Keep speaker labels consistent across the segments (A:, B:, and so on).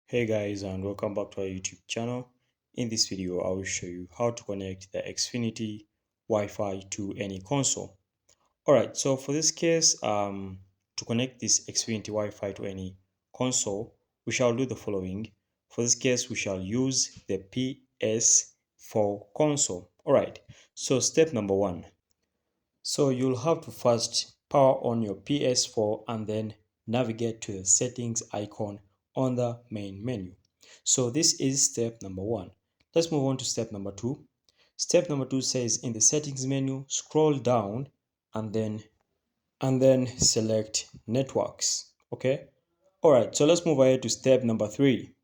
A: Hey guys, and welcome back to our YouTube channel. In this video, I will show you how to connect the Xfinity Wi-Fi to any console. Alright, so for this case, to connect this Xfinity Wi-Fi to any console, we shall do the following. For this case, we shall use the PS4 console. Alright, so step number one. So you'll have to first power on your PS4 and then navigate to the settings icon on the main menu. So this is step number one. Let's move on to step number two. Step number two says in the settings menu, scroll down and then select networks. Okay. All right. So let's move ahead to step number three.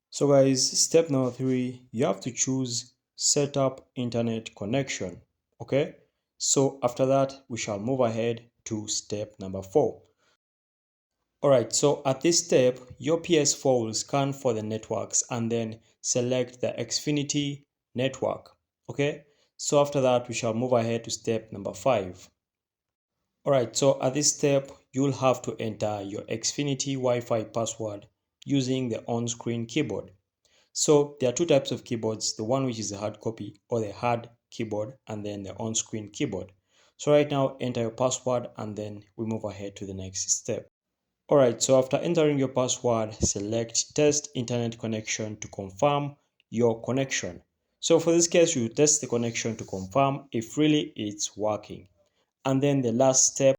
A: So guys, step number three, you have to choose set up internet connection. Okay. So after that, we shall move ahead to step number four. Alright, so at this step, your PS4 will scan for the networks and then select the Xfinity network. Okay, so after that, we shall move ahead to step number five. Alright, so at this step, you'll have to enter your Xfinity Wi-Fi password using the on-screen keyboard. So there are two types of keyboards, the one which is a hard copy or the hard keyboard, and then the on-screen keyboard. So right now, enter your password and then we move ahead to the next step. Alright, so after entering your password, select test internet connection to confirm your connection. So for this case, you test the connection to confirm if really it's working. And then the last step.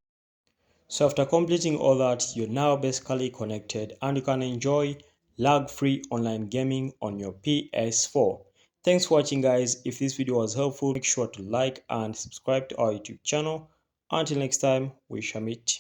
A: So after completing all that, you're now basically connected and you can enjoy lag-free online gaming on your PS4. Thanks for watching guys. If this video was helpful, make sure to like and subscribe to our YouTube channel. Until next time, we shall meet.